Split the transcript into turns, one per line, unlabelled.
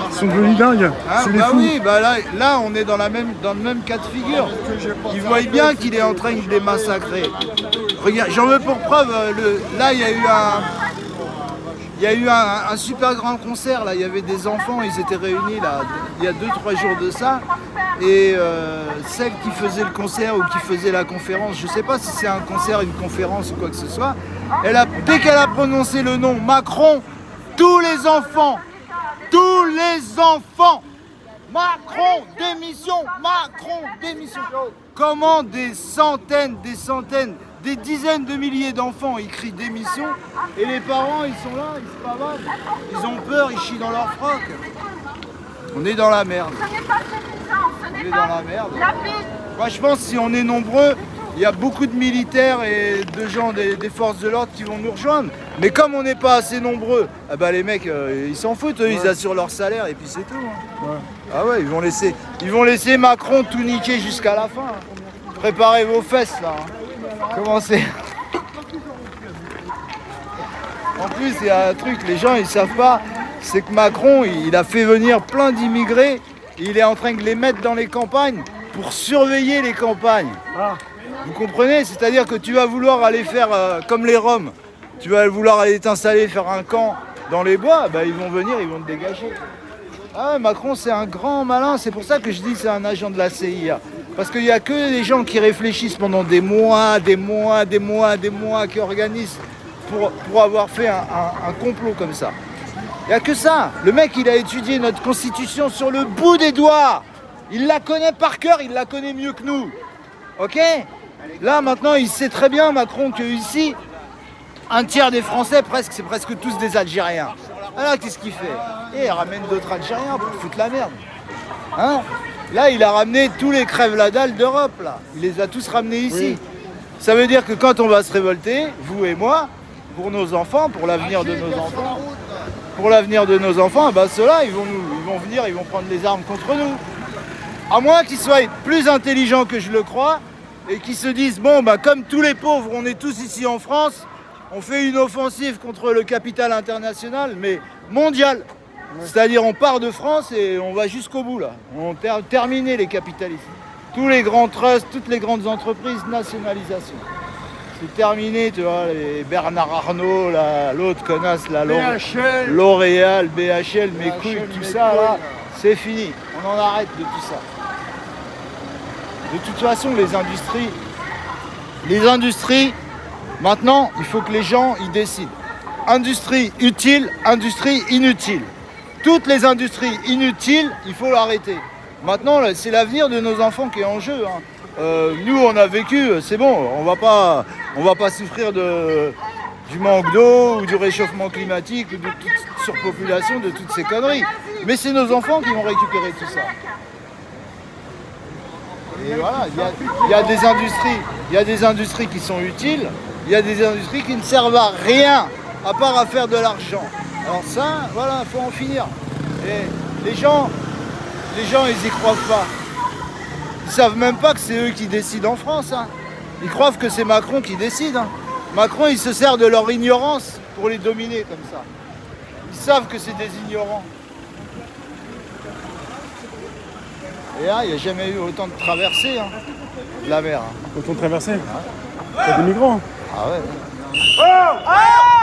Ils sont devenus dingues.
Hein,
C'est des
bah
fous.
oui, bah là on est dans le même cas de figure. Ils voient bien qu'il est en train de les massacrer. Regarde, j'en veux pour preuve, là il y a eu un super grand concert, là il y avait des enfants, ils étaient réunis là, il y a 2-3 jours de ça. Et celle qui faisait le concert ou qui faisait la conférence, je ne sais pas si c'est un concert, une conférence ou quoi que ce soit, dès qu'elle a prononcé le nom Macron, tous les enfants, Macron, démission, Comment des centaines, des dizaines de milliers d'enfants ils crient démission et les parents ils sont là, ils se pavadent, ils ont peur, ils chient dans leur froc. On est dans la merde. On est dans la merde. Moi je pense que si on est nombreux, il y a beaucoup de militaires et de gens des forces de l'ordre qui vont nous rejoindre. Mais comme on n'est pas assez nombreux, eh ben les mecs ils s'en foutent, eux, ils assurent leur salaire et puis c'est tout. Hein. Ouais. Ah ouais, ils vont laisser Macron tout niquer jusqu'à la fin. Hein. Préparez vos fesses là. Hein. Commencez. En plus, il y a un truc, les gens ils savent pas, c'est que Macron il a fait venir plein d'immigrés, il est en train de les mettre dans les campagnes pour surveiller les campagnes. Ah. Vous comprenez? C'est-à-dire que tu vas vouloir aller faire comme les Roms, tu vas vouloir aller t'installer, faire un camp dans les bois, bah, ils vont venir, ils vont te dégager. Ah, Macron c'est un grand malin, c'est pour ça que je dis que c'est un agent de la CIA. Parce qu'il n'y a que des gens qui réfléchissent pendant des mois, qui organisent pour avoir fait un complot comme ça. Il n'y a que ça. Le mec il a étudié notre constitution sur le bout des doigts. Il la connaît par cœur, il la connaît mieux que nous. Ok? Là maintenant il sait très bien Macron que ici, un tiers des Français c'est presque tous des Algériens. Alors qu'est-ce qu'il fait? Et il ramène d'autres Algériens pour foutre la merde. Hein? Là il a ramené tous les crèves-la-dalle d'Europe là. Il les a tous ramenés ici. Oui. Ça veut dire que quand on va se révolter, vous et moi, pour nos enfants, pour l'avenir de nos enfants, ben ceux-là ils vont venir, ils vont prendre les armes contre nous. À moins qu'ils soient plus intelligents que je le crois et qu'ils se disent bon bah comme tous les pauvres, on est tous ici en France, on fait une offensive contre le capital international, mais mondial. C'est-à-dire on part de France et on va jusqu'au bout là. On terminé les capitalistes. Tous les grands trusts, toutes les grandes entreprises, nationalisation. C'est terminé, tu vois, les Bernard Arnault, l'autre connasse, L'Oréal, BHL, mes couilles, tout ça là, c'est fini. On en arrête de tout ça. De toute façon, les industries, maintenant, il faut que les gens y décident. Industrie utile, industrie inutile. Toutes les industries inutiles, il faut l'arrêter. Maintenant, c'est l'avenir de nos enfants qui est en jeu. Hein. Nous, on a vécu, c'est bon, on va pas souffrir du manque d'eau ou du réchauffement climatique ou de toute surpopulation, de toutes ces conneries. Mais c'est nos enfants qui vont récupérer tout ça. Et voilà, il y a des industries qui sont utiles, il y a des industries qui ne servent à rien, à part à faire de l'argent. Alors ça, voilà, il faut en finir. Et les gens, ils y croient pas. Ils savent même pas que c'est eux qui décident en France. Hein. Ils croient que c'est Macron qui décide. Hein. Macron, il se sert de leur ignorance pour les dominer comme ça. Ils savent que c'est des ignorants. Et là, il n'y a jamais eu autant de traversées, hein, la mer. Hein.
Autant de traversées? Ouais. Il y a des migrants.
Ah ouais. Oh!